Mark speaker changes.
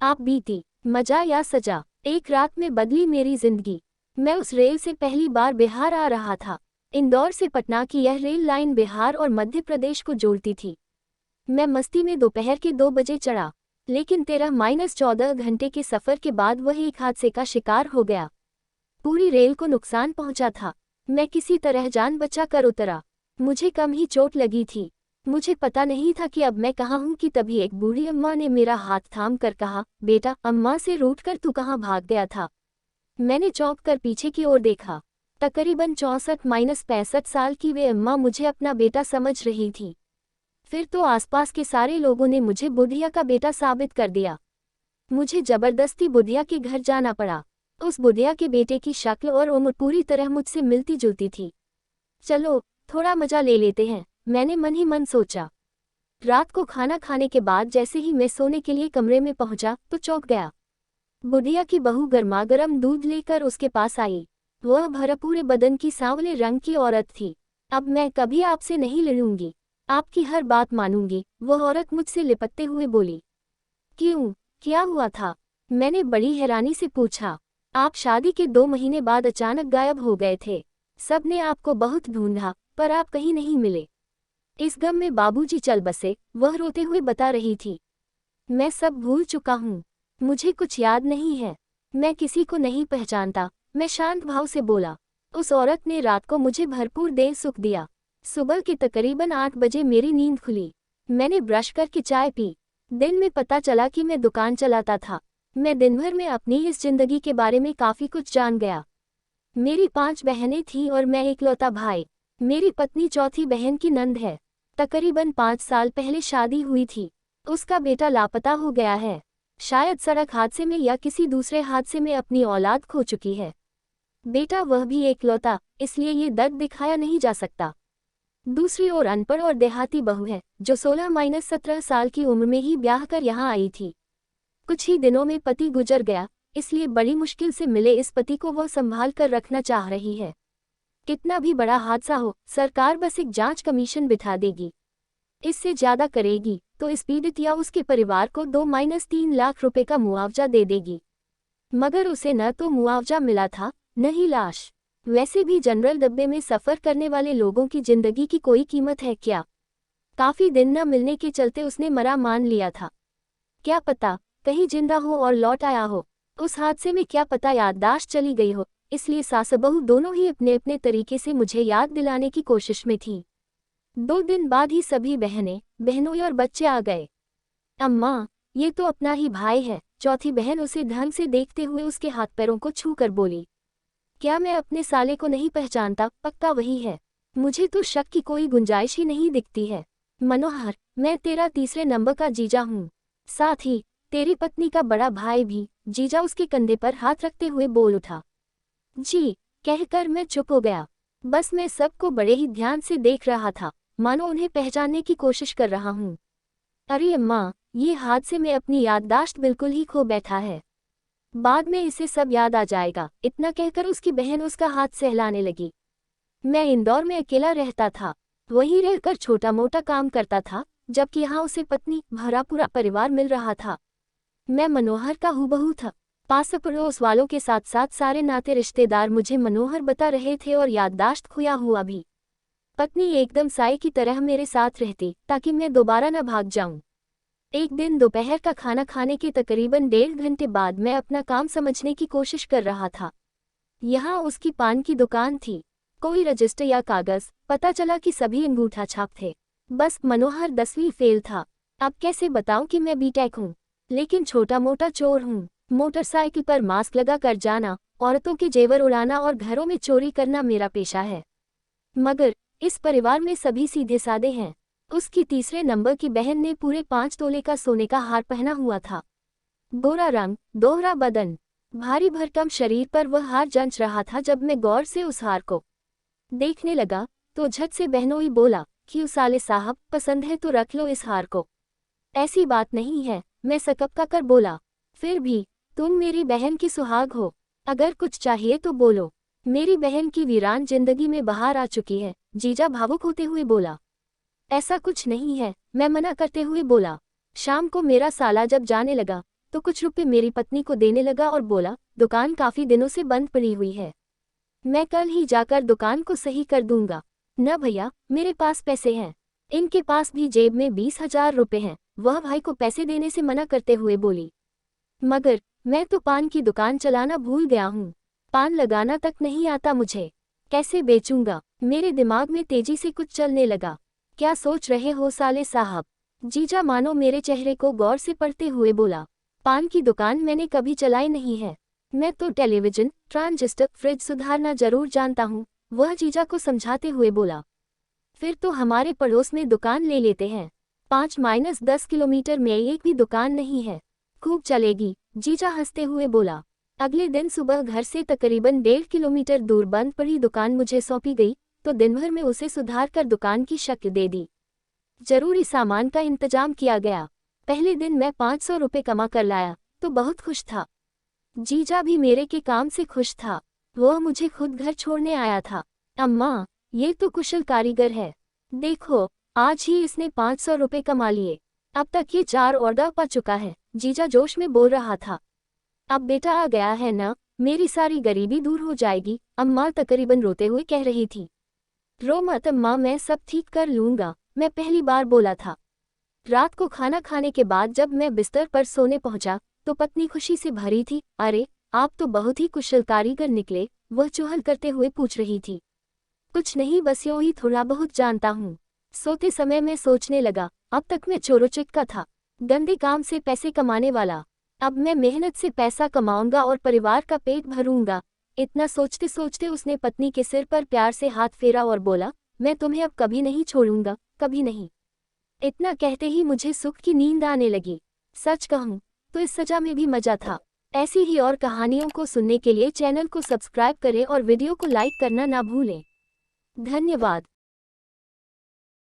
Speaker 1: आप बीती, मजा या सजा, एक रात में बदली मेरी जिंदगी। मैं उस रेल से पहली बार बिहार आ रहा था। इंदौर से पटना की यह रेल लाइन बिहार और मध्य प्रदेश को जोड़ती थी। मैं मस्ती में दोपहर के 2 बजे चढ़ा, लेकिन 13-14 घंटे के सफर के बाद वह एक हादसे का शिकार हो गया। पूरी रेल को नुकसान पहुंचा था। मैं किसी तरह जान बचा कर उतरा। मुझे कम ही चोट लगी थी। मुझे पता नहीं था कि अब मैं कहाँ हूँ कि तभी एक बूढ़ी अम्मा ने मेरा हाथ थाम कर कहा, बेटा, अम्मा से रूठकर तू कहाँ भाग गया था। मैंने चौंक कर पीछे की ओर देखा। तकरीबन 64-65 साल की वे अम्मा मुझे अपना बेटा समझ रही थी। फिर तो आसपास के सारे लोगों ने मुझे बुधिया का बेटा साबित कर दिया। मुझे जबरदस्ती बुधिया के घर जाना पड़ा। उस बुधिया के बेटे की शक्ल और उम्र पूरी तरह मुझसे मिलती जुलती थी। चलो, थोड़ा मजा ले लेते हैं, मैंने मन ही मन सोचा। रात को खाना खाने के बाद जैसे ही मैं सोने के लिए कमरे में पहुंचा तो चौंक गया। बुधिया की बहू गर्मागरम दूध लेकर उसके पास आई। वह भरपूरे बदन की सांवले रंग की औरत थी। अब मैं कभी आपसे नहीं लड़ूंगी, आपकी हर बात मानूंगी, वह औरत मुझसे लिपटते हुए बोली। क्यों, क्या हुआ था? मैंने बड़ी हैरानी से पूछा। आप शादी के 2 महीने बाद अचानक गायब हो गए थे। सबने आपको बहुत ढूंढा, पर आप कहीं नहीं मिले। इस गम में बाबूजी चल बसे, वह रोते हुए बता रही थी। मैं सब भूल चुका हूँ, मुझे कुछ याद नहीं है, मैं किसी को नहीं पहचानता, मैं शांत भाव से बोला। उस औरत ने रात को मुझे भरपूर देर सुख दिया। सुबह के तकरीबन 8 बजे मेरी नींद खुली। मैंने ब्रश करके चाय पी। दिन में पता चला कि मैं दुकान चलाता था। मैं दिन भर में अपनी इस जिंदगी के बारे में काफ़ी कुछ जान गया। मेरी 5 बहनें थीं और मैं इकलौता भाई। मेरी पत्नी चौथी बहन की नंद है। तकरीबन 5 साल पहले शादी हुई थी। उसका बेटा लापता हो गया है। शायद सड़क हादसे में या किसी दूसरे हादसे में अपनी औलाद खो चुकी है। बेटा वह भी इकलौता, इसलिए ये दर्द दिखाया नहीं जा सकता। दूसरी ओर अनपढ़ और देहाती बहू है, जो 16-17 साल की उम्र में ही ब्याह कर यहाँ आई थी। कुछ ही दिनों में पति गुजर गया, इसलिए बड़ी मुश्किल से मिले इस पति को वह संभाल कर रखना चाह रही है। कितना भी बड़ा हादसा हो, सरकार बस एक जांच कमीशन बिठा देगी। इससे ज्यादा करेगी तो इस पीड़ित या उसके परिवार को 2-3 लाख रुपए का मुआवजा दे देगी। मगर उसे न तो मुआवजा मिला था, न ही लाश। वैसे भी जनरल डब्बे में सफर करने वाले लोगों की जिंदगी की कोई कीमत है क्या? काफी दिन न मिलने के चलते उसने मरा मान लिया था। क्या पता कहीं जिंदा हो और लौट आया हो। उस हादसे में क्या पता याददाश्त चली गई हो, इसलिए सास बहू दोनों ही अपने अपने तरीके से मुझे याद दिलाने की कोशिश में थी। 2 दिन बाद ही सभी बहनों और बच्चे आ गए। अम्मा, ये तो अपना ही भाई है, चौथी बहन उसे ढंग से देखते हुए उसके हाथ पैरों को छू कर बोली। क्या मैं अपने साले को नहीं पहचानता? पक्का वही है। मुझे तो शक की कोई गुंजाइश ही नहीं दिखती है। मनोहर, मैं तेरा तीसरे नंबर का जीजा हूँ, साथ ही तेरी पत्नी का बड़ा भाई भी। जीजा उसके कंधे पर हाथ रखते हुए बोल उठा। जी कहकर मैं चुप हो गया। बस मैं सबको बड़े ही ध्यान से देख रहा था, मानो उन्हें पहचानने की कोशिश कर रहा हूँ। अरे अम्मा, ये हादसे में अपनी याददाश्त बिल्कुल ही खो बैठा है। बाद में इसे सब याद आ जाएगा, इतना कहकर उसकी बहन उसका हाथ सहलाने लगी। मैं इंदौर में अकेला रहता था, वहीं रहकर छोटा मोटा काम करता था, जबकि यहाँ उसे पत्नी भरा पूरा परिवार मिल रहा था। मैं मनोहर का हूबहू था। पास पड़ोस वालों के साथ साथ सारे नाते रिश्तेदार मुझे मनोहर बता रहे थे और याददाश्त खोया हुआ भी। पत्नी एकदम साए की तरह मेरे साथ रहती ताकि मैं दोबारा न भाग जाऊं। एक दिन दोपहर का खाना खाने के तकरीबन 1.5 घंटे बाद मैं अपना काम समझने की कोशिश कर रहा था। यहाँ उसकी पान की दुकान थी। कोई रजिस्टर या कागज, पता चला कि सभी अंगूठा छाप थे। बस मनोहर 10वीं फेल था। अब कैसे बताऊं कि मैं बीटेक हूँ, लेकिन छोटा मोटा चोर हूँ। मोटरसाइकिल पर मास्क लगा कर जाना, औरतों के जेवर उड़ाना और घरों में चोरी करना मेरा पेशा है। मगर इस परिवार में सभी सीधे सादे हैं। उसकी तीसरे नंबर की बहन ने पूरे 5 तोले का सोने का हार पहना हुआ था। गोरा रंग, दोहरा बदन, भारी भरकम शरीर पर वह हार जंच रहा था। जब मैं गौर से उस हार को देखने लगा तो झट से बहनोई बोला कि उसाले साहब, पसंद है तो रख लो इस हार को। ऐसी बात नहीं है, मैं सकपका कर बोला। फिर भी तुम मेरी बहन की सुहाग हो, अगर कुछ चाहिए तो बोलो। मेरी बहन की वीरान जिंदगी में बहार आ चुकी है, जीजा भावुक होते हुए बोला। ऐसा कुछ नहीं है, मैं मना करते हुए बोला। शाम को मेरा साला जब जाने लगा तो कुछ रुपए मेरी पत्नी को देने लगा और बोला, दुकान काफी दिनों से बंद पड़ी हुई है, मैं कल ही जाकर दुकान को सही कर दूंगा। न भैया, मेरे पास पैसे हैं। इनके पास भी जेब में 20,000 रुपए हैं। वह भाई को पैसे देने से मना करते हुए बोली, मगर मैं तो पान की दुकान चलाना भूल गया हूँ, पान लगाना तक नहीं आता मुझे, कैसे बेचूंगा। मेरे दिमाग में तेजी से कुछ चलने लगा। क्या सोच रहे हो साले साहब? जीजा मानो मेरे चेहरे को गौर से पढ़ते हुए बोला, पान की दुकान मैंने कभी चलाई नहीं है, मैं तो टेलीविजन, ट्रांजिस्टर, फ्रिज सुधारना जरूर जानता हूँ, वह जीजा को समझाते हुए बोला। फिर तो हमारे पड़ोस में दुकान ले लेते हैं, 5-10 किलोमीटर में एक भी दुकान नहीं है, खूब चलेगी, जीजा हंसते हुए बोला। अगले दिन सुबह घर से तकरीबन 1.5 किलोमीटर दूर बंद पड़ी दुकान मुझे सौंपी गई, तो दिन भर में उसे सुधार कर दुकान की शक्ल दे दी। जरूरी सामान का इंतजाम किया गया। पहले दिन मैं 500 रुपये कमा कर लाया, तो बहुत खुश था। जीजा भी मेरे के काम से खुश था, वह मुझे खुद घर छोड़ने आया था। अम्मा, ये तो कुशल कारीगर है, देखो आज ही इसने 500 रुपये कमा लिए, अब तक ये 4 ऑर्डर पा चुका है, जीजा जोश में बोल रहा था। अब बेटा आ गया है ना, मेरी सारी गरीबी दूर हो जाएगी, अम्मा तकरीबन रोते हुए कह रही थी। रो मत अम्मा, मैं सब ठीक कर लूँगा, मैं पहली बार बोला था। रात को खाना खाने के बाद जब मैं बिस्तर पर सोने पहुंचा, तो पत्नी खुशी से भरी थी। अरे, आप तो बहुत ही कुशल कारीगर निकले, वह चुहल करते हुए पूछ रही थी। कुछ नहीं, बस यूं ही थोड़ा बहुत जानता हूँ। सोते समय मैं सोचने लगा, अब तक मैं चोरोचिक्का था, गंदे काम से पैसे कमाने वाला, अब मैं मेहनत से पैसा कमाऊंगा और परिवार का पेट भरूंगा। इतना सोचते सोचते उसने पत्नी के सिर पर प्यार से हाथ फेरा और बोला, मैं तुम्हें अब कभी नहीं छोड़ूंगा, कभी नहीं। इतना कहते ही मुझे सुख की नींद आने लगी। सच कहूँ तो इस सजा में भी मजा था। ऐसी ही और कहानियों को सुनने के लिए चैनल को सब्सक्राइब करें और वीडियो को लाइक करना ना भूलें। धन्यवाद।